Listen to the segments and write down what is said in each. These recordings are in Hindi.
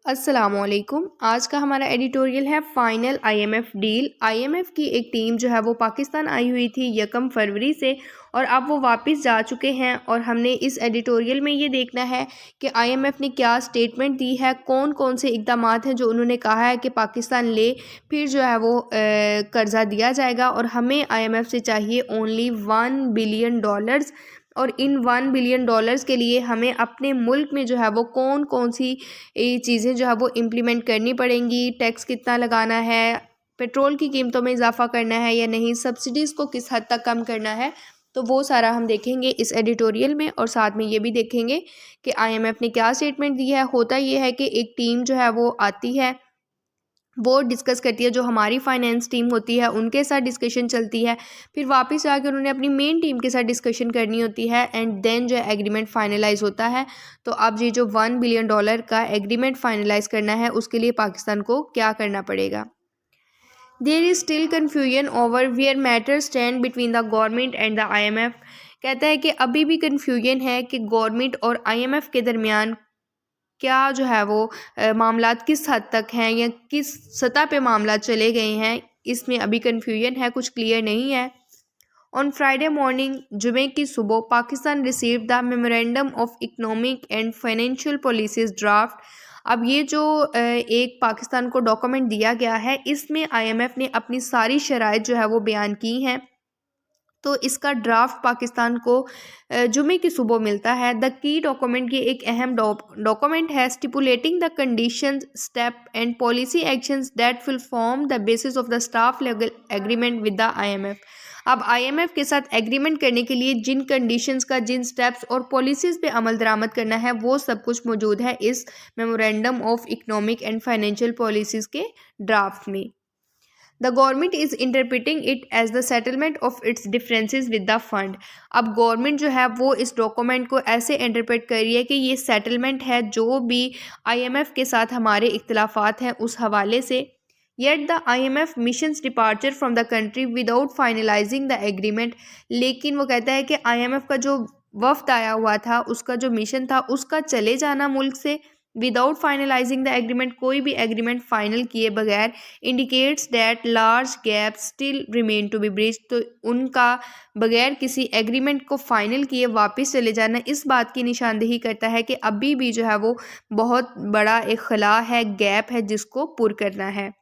अस्सलामुअलैकुम। आज का हमारा एडिटोरियल है फाइनल आईएमएफ डील। आईएमएफ की एक टीम जो है वो पाकिस्तान आई हुई थी 1 फरवरी से और अब वो वापस जा चुके हैं और हमने इस एडिटोरियल में ये देखना है कि आईएमएफ ने क्या स्टेटमेंट दी है, कौन कौन से इकदाम हैं जो उन्होंने कहा है कि पाकिस्तान ले, फिर जो है वो कर्ज़ा दिया जाएगा और हमें आईएमएफ से चाहिए ओनली $1 बिलियन। और इन $1 बिलियन के लिए हमें अपने मुल्क में जो है वो कौन कौन सी चीज़ें जो है वो इम्प्लीमेंट करनी पड़ेंगी, टैक्स कितना लगाना है, पेट्रोल की कीमतों में इजाफा करना है या नहीं, सब्सिडीज़ को किस हद तक कम करना है। तो वो सारा हम देखेंगे इस एडिटोरियल में और साथ में ये भी देखेंगे कि आईएमएफ ने क्या स्टेटमेंट दी है। होता ये है कि एक टीम जो है वो आती है, वो डिस्कस करती है, जो हमारी फाइनेंस टीम होती है उनके साथ डिस्कशन चलती है, फिर वापस आके उन्होंने अपनी मेन टीम के साथ डिस्कशन करनी होती है एंड देन जो है एग्रीमेंट फाइनलाइज होता है। तो अब ये जो $1 बिलियन का एग्रीमेंट फाइनलाइज करना है उसके लिए पाकिस्तान को क्या करना पड़ेगा। There is still confusion over where matter stand between the government and the IMF. कहता है कि अभी भी कन्फ्यूजन है कि गवर्नमेंट और आईएमएफ के दरमियान क्या जो है वो मामलात किस हद तक हैं या किस सतह पे मामलात चले गए हैं, इसमें अभी कन्फ्यूजन है, कुछ क्लियर नहीं है। ऑन फ्राइडे मॉर्निंग, जुमे की सुबह, Pakistan receive the memorandum of economic and financial policies draft. अब ये जो एक पाकिस्तान को डॉक्यूमेंट दिया गया है, इसमें आईएमएफ ने अपनी सारी शराइत जो है वो बयान की हैं। तो इसका ड्राफ्ट पाकिस्तान को जुमे की सुबह मिलता है। द की डॉक्यूमेंट की एक अहम डॉक्यूमेंट है stipulating the conditions, step and policy actions that will form the basis of the staff level agreement with the IMF. अब आईएमएफ के साथ एग्रीमेंट करने के लिए जिन कंडीशंस का, जिन स्टेप्स और पॉलिसीज़ पे अमल दरामद करना है, वो सब कुछ मौजूद है इस memorandum of economic and financial policies के ड्राफ्ट में। The government is interpreting it as the settlement of its differences with the fund. अब गवर्नमेंट जो है वो इस डॉक्यूमेंट को ऐसे इंटरप्रेट कर रही है कि ये सेटलमेंट है जो भी आईएमएफ के साथ हमारे इख्तलाफात हैं उस हवाले से। Yet the IMF missions departure from the country without finalising the agreement. लेकिन वो कहता है कि आईएमएफ का जो वफ्द आया हुआ था, उसका जो मिशन था, उसका चले जाना मुल्क से विदाउट फाइनलाइजिंग द एग्रीमेंट, कोई भी एग्रीमेंट फाइनल किए बगैर, indicates that large gap still remain to be bridge. तो उनका बगैर किसी एग्रीमेंट को फाइनल किए वापस चले जाना इस बात की निशानदेही करता है कि अभी भी जो है वो बहुत बड़ा एक खला है, गैप है जिसको पुर करना है।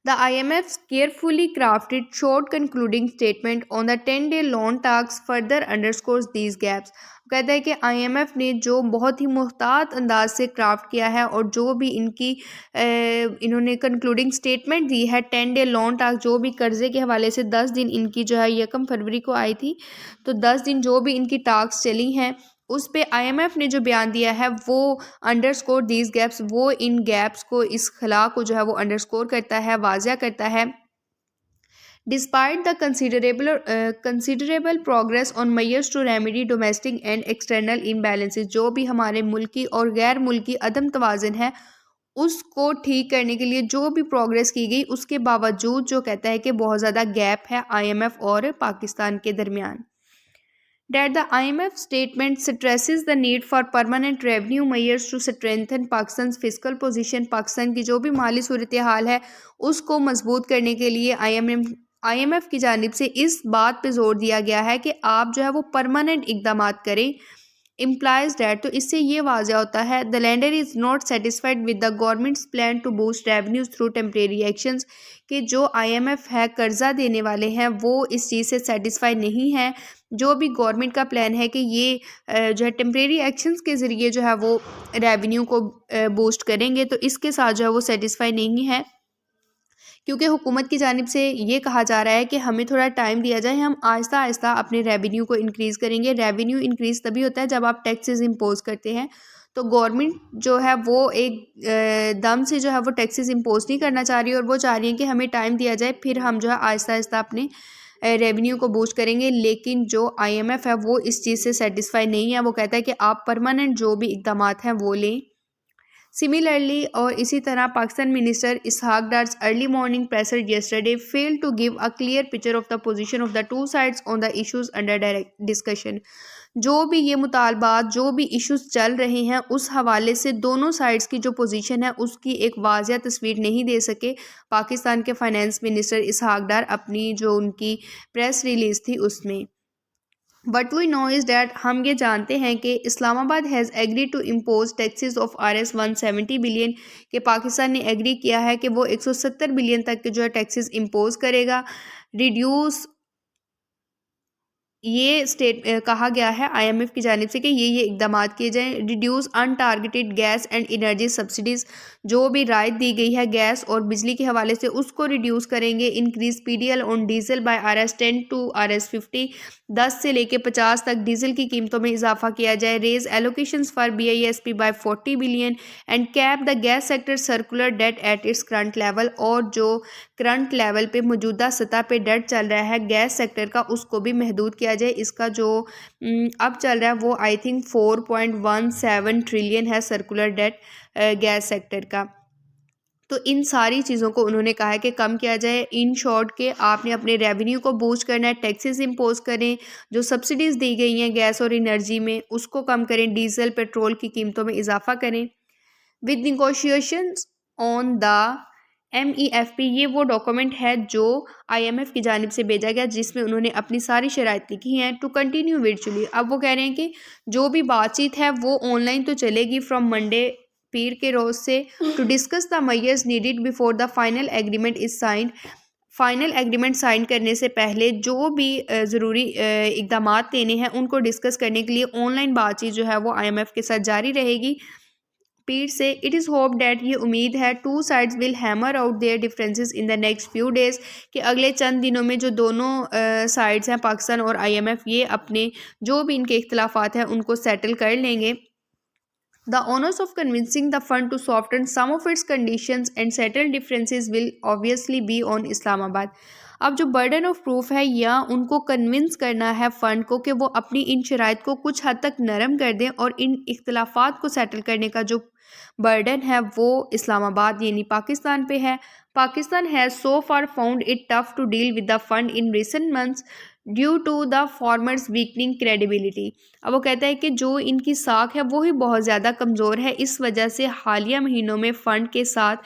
The IMF's carefully crafted short concluding statement on the 10-day loan talks further underscores these gaps. कहता है कि आईएमएफ ने जो बहुत ही मुहतात अंदाज से क्राफ्ट किया है और जो भी इन्होंने कंक्लूडिंग स्टेटमेंट दी है 10-डे लोन टास्क, जो भी कर्जे के हवाले से 10 दिन इनकी जो है 1 फरवरी को आई थी, तो 10 दिन जो भी इनकी टास्क चली हैं उस पे आईएमएफ ने जो बयान दिया है वो अंडरस्कोर दीज गैप्स, वो इन गैप्स को, इस खला को जो है वो अंडरस्कोर करता है, वाज़िया करता है। Despite the considerable progress on measures to remedy domestic and external imbalances, जो भी हमारे मुल्की और गैर मुल्की अदम तवाज़ुन है उसको ठीक करने के लिए जो भी प्रोग्रेस की गई, उसके बावजूद जो कहता है कि बहुत ज़्यादा गैप है आईएमएफ और पाकिस्तान के दरमियान। That the IMF statement stresses the need for permanent revenue measures to strengthen Pakistan's fiscal position। Pakistan की जो भी माली सूरत हाल है उसको मजबूत करने के लिए आईएमएफ की जानिब से इस बात पे जोर दिया गया है कि आप जो है वो परमानेंट इकदाम करें। implies that, तो इससे ये वाज़ह होता है the lender is not satisfied with the government's plan to boost revenues through temporary actions, कि जो आईएमएफ है कर्जा देने वाले हैं वो इस चीज़ से सेटिस्फाई नहीं है। जो भी गवर्नमेंट का प्लान है कि ये जो है टेम्परेरी एक्शंस के ज़रिए जो है वो रेवेन्यू को बूस्ट करेंगे, तो इसके साथ जो है वो सेटिस्फाई नहीं है, क्योंकि हुकूमत की जानिब से ये कहा जा रहा है कि हमें थोड़ा टाइम दिया जाए, हम आहिस्ता आहिस्ता अपने रेवेन्यू को इंक्रीज़ करेंगे। रेवेन्यू इंक्रीज़ तभी होता है जब आप टैक्सेस इम्पोज करते हैं। तो गवर्नमेंट जो है वो एक दम से जो है वो टैक्सेस इम्पोज नहीं करना चाह रही और वो चाह रही है कि हमें टाइम दिया जाए, फिर हम जो है आहिस्ता आहिस्ता अपने रेवेन्यू को बूस्ट करेंगे। लेकिन जो आईएमएफ है वो इस चीज़ से सेटिस्फाई नहीं है, वो कहता है कि आप परमानेंट जो भी इकदाम हैं वो लें। सिमिलरली, और इसी तरह, Pakistan minister Ishaq Dar's early morning presser yesterday failed to give a clear picture of the position of the two sides on the issues under direct discussion। जो भी ये मुतालबात, जो भी इश्यूज चल रहे हैं, उस हवाले से दोनों साइड्स की जो पोजीशन है उसकी एक वाज़िया तस्वीर नहीं दे सके पाकिस्तान के फाइनेंस मिनिस्टर इसहाक डार अपनी जो उनकी प्रेस रिलीज़ थी उसमें। But we know is that, हम ये जानते हैं कि Islamabad has agree to impose taxes of Rs 170 billion, कि पाकिस्तान ने एग्री किया है कि वो 170 बिलियन तक के जो है टैक्सेस इम्पोज करेगा। रिड्यूस, ये कहा गया है आईएमएफ की जानिब से कि ये इकदाम किए जाएँ। Reduce untargeted gas and energy subsidies, जो भी राहत दी गई है गैस और बिजली के हवाले से उसको रिड्यूस करेंगे। Increase PDL on diesel by Rs 10 to Rs 50, 10 से लेके 50 तक डीजल की कीमतों में इजाफा किया जाए। Raise allocations for BISP by 40 billion and cap the gas sector circular debt at its current level, और जो करंट लेवल पे मौजूदा सतह पे डेट चल रहा है गैस सेक्टर का उसको भी महदूद किया जाए। इसका जो अब चल रहा है वो आई थिंक 4.17 ट्रिलियन है सर्कुलर डेट गैस सेक्टर का। तो इन सारी चीज़ों को उन्होंने कहा है कि कम किया जाए। इन शॉर्ट के आपने अपने रेवेन्यू को बूस्ट करना है, टैक्सेस इम्पोज करें, जो सब्सिडीज़ दी गई हैं गैस और एनर्जी में उसको कम करें, डीजल पेट्रोल की कीमतों में इजाफा करें। With negotiations on the MEFP, ये वो डॉक्यूमेंट है जो IMF की जानिब से भेजा गया जिसमें उन्होंने अपनी सारी शराइत लिखी हैं। टू कंटिन्यू वर्चुअली, अब वो कह रहे हैं कि जो भी बातचीत है वो ऑनलाइन तो चलेगी फ्रॉम मंडे, पीर के रोज़ से, to discuss the measures needed before the final agreement is signed. Final agreement sign करने से पहले जो भी ज़रूरी इकदाम लेने हैं उनको डिस्कस करने के लिए ऑनलाइन बातचीत जो है वो IMF के साथ जारी रहेगी। पीर से इट इज़ होप डैट, ये उम्मीद है, two sides will hammer out there differences in the next few days, कि अगले चंद दिनों में जो दोनों साइड्स हैं पाकिस्तान और IMF, ये अपने जो भी इनके इख्तलाफात हैं उनको सेटल कर लेंगे। The onus of convincing the fund to soften some of its conditions and settle differences will obviously be on Islamabad. अब जो बर्डन ऑफ प्रूफ है या उनको कन्विंस करना है फ़ंड को कि वो अपनी इन शराइत को कुछ हद तक नरम कर दें और इन इख्तलाफात को सेटल करने का जो बर्डन है वो इस्लामाबाद यानी पाकिस्तान पे है। Pakistan has so far found it tough to deal with the fund in recent months due to the former's weakening credibility. अब वो कहता है कि जो इनकी साख है वो ही बहुत ज़्यादा कमज़ोर है, इस वजह से हालिया महीनों में फ़ंड के साथ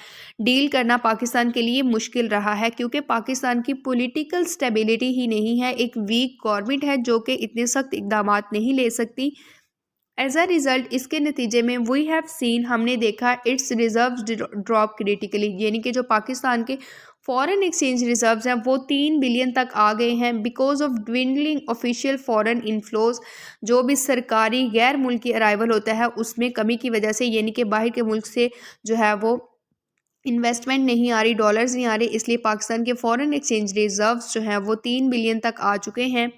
डील करना पाकिस्तान के लिए मुश्किल रहा है, क्योंकि पाकिस्तान की पॉलिटिकल स्टेबिलिटी ही नहीं है, एक वीक गवर्नमेंट है जो कि इतने सख्त इकदाम नहीं ले सकती। एज अ रिज़ल्ट, इसके नतीजे में वी हैव सीन, हमने देखा, इट्स रिजर्व्स ड्रॉप क्रिटिकली, यानी कि जो पाकिस्तान के फॉरेन एक्सचेंज रिजर्व्स हैं वो 3 बिलियन तक आ गए हैं because of dwindling official foreign inflows. जो भी सरकारी गैर मुल्की अराइवल होता है उसमें कमी की वजह से, यानी कि बाहर के मुल्क से जो है वो इन्वेस्टमेंट नहीं आ रही, डॉलर्स नहीं आ रही, इसलिए पाकिस्तान के फॉरेन एक्सचेंज रिजर्व्स जो हैं वो 3 बिलियन तक आ चुके हैं।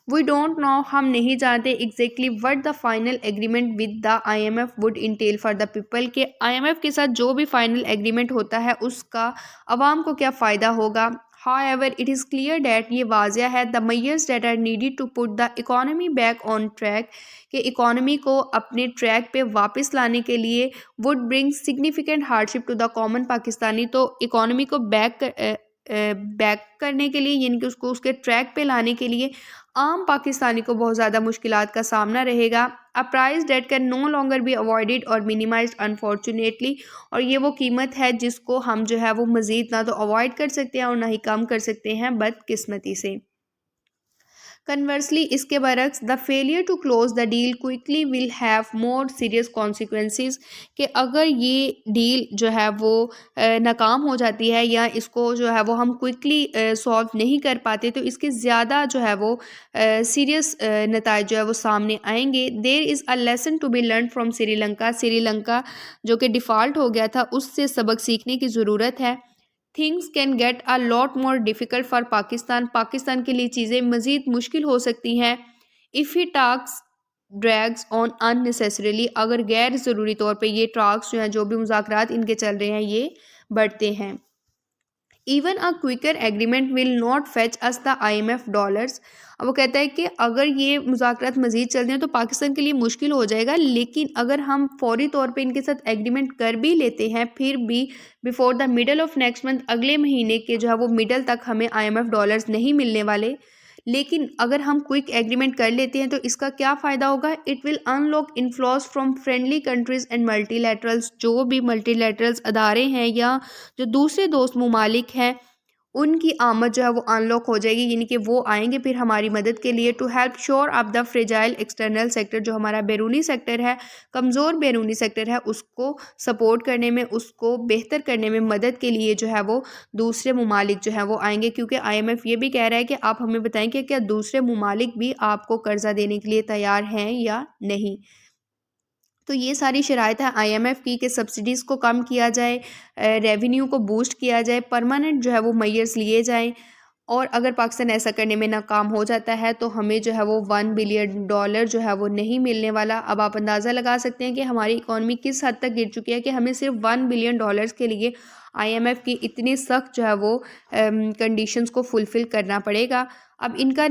वी डोंट नो, हम नहीं जानते exactly what the final agreement with the IMF would Intel for the people, के IMF के साथ जो भी फाइनल एग्रीमेंट होता है उसका अवाम को क्या फ़ायदा होगा। However, it is clear that, ये वाजिया है, the measures that are needed to put the economy back on track, कि इकोनॉमी को अपने ट्रैक पे वापस लाने के लिए would bring significant hardship to the common Pakistani. तो इकोनॉमी को बैक करने के लिए, यानी कि उसको उसके ट्रैक पे लाने के लिए आम पाकिस्तानी को बहुत ज़्यादा मुश्किलात का सामना रहेगा। A price that can no longer be avoided और मिनिमाइज्ड अनफॉर्चुनेटली, और ये वो कीमत है जिसको हम जो है वो मज़ीद ना तो अवॉइड कर सकते हैं और ना ही कम कर सकते हैं बदकिस्मती से। कन्वर्सली, इसके बरक्स, the failure to close the deal quickly will have more serious consequences, कि अगर ये डील जो है वो नाकाम हो जाती है या इसको जो है वो हम क्विकली सॉल्व नहीं कर पाते तो इसके ज़्यादा जो है वो सीरियस नताइज जो है वो सामने आएंगे। There is a lesson to be learn from Sri Lanka, Sri Lanka जो कि डिफ़ॉल्ट हो गया था उससे सबक सीखने की ज़रूरत है। Things can get a lot more difficult for Pakistan, Pakistan के लिए चीज़ें मज़ीद मुश्किल हो सकती हैं। If he talks drags on unnecessarily, अगर गैर ज़रूरी तौर पे ये टॉक्स जो हैं, जो भी मुज़ाकरात इनके चल रहे हैं, ये बढ़ते हैं। Even a quicker agreement will not fetch us the IMF dollars. अब वो कहता है कि अगर ये मुज़ाकरात मज़ीद चलते हैं तो पाकिस्तान के लिए मुश्किल हो जाएगा, लेकिन अगर हम फौरी तौर पे इनके साथ एग्रीमेंट कर भी लेते हैं फिर भी before the middle of next month, अगले महीने के जो है वो मिडल तक हमें IMF डॉलर्स नहीं मिलने वाले। लेकिन अगर हम क्विक एग्रीमेंट कर लेते हैं तो इसका क्या फ़ायदा होगा? It will unlock inflows from friendly countries and multilaterals. जो भी मल्टीलैटरल्स अदारे हैं या जो दूसरे दोस्त ममालिक हैं, उनकी आमद जो है वो अनलॉक हो जाएगी, यानी कि वो आएंगे फिर हमारी मदद के लिए to help shore up the fragile external sector. जो हमारा बैरूनी सेक्टर है, कमज़ोर बैरूनी सेक्टर है, उसको सपोर्ट करने में, उसको बेहतर करने में मदद के लिए जो है वो दूसरे ममालिक जो है वो आएंगे। क्योंकि IMF ये भी कह रहा है कि आप हमें बताएं कि क्या दूसरे ममालिक भी आपको कर्जा देने के लिए तैयार हैं या नहीं। तो ये सारी शराइत है IMF की कि सब्सिडीज़ को कम किया जाए, रेवेन्यू को बूस्ट किया जाए, परमानेंट जो है वो मेजर्स लिए जाएं। और अगर पाकिस्तान ऐसा करने में नाकाम हो जाता है तो हमें जो है वो $1 बिलियन जो है वो नहीं मिलने वाला। अब आप अंदाज़ा लगा सकते हैं कि हमारी इकॉनमी किस हद तक गिर चुकी है कि हमें सिर्फ $1 बिलियन के लिए IMF की इतनी सख्त जो है वो कंडीशंस को फुलफ़िल करना पड़ेगा। अब इनका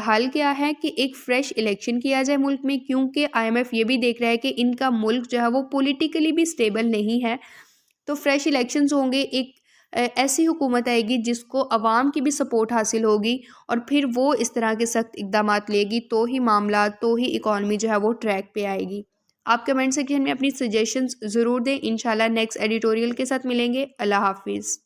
हल क्या है कि एक फ़्रेश इलेक्शन किया जाए मुल्क में, क्योंकि IMF ये भी देख रहा है कि इनका मुल्क जो है वो पॉलिटिकली भी स्टेबल नहीं है। तो फ्रेश इलेक्शंस होंगे, एक ऐसी हुकूमत आएगी जिसको अवाम की भी सपोर्ट हासिल होगी और फिर वो इस तरह के सख्त इक़दामात लेगी, तो ही मामला, तो ही इकॉनमी जो है वो ट्रैक पे आएगी। आप कमेंट सेक्शन में अपनी सजेशंस ज़रूर दें। इंशाल्लाह नेक्स्ट एडिटोरियल के साथ मिलेंगे। अल्लाह हाफिज़।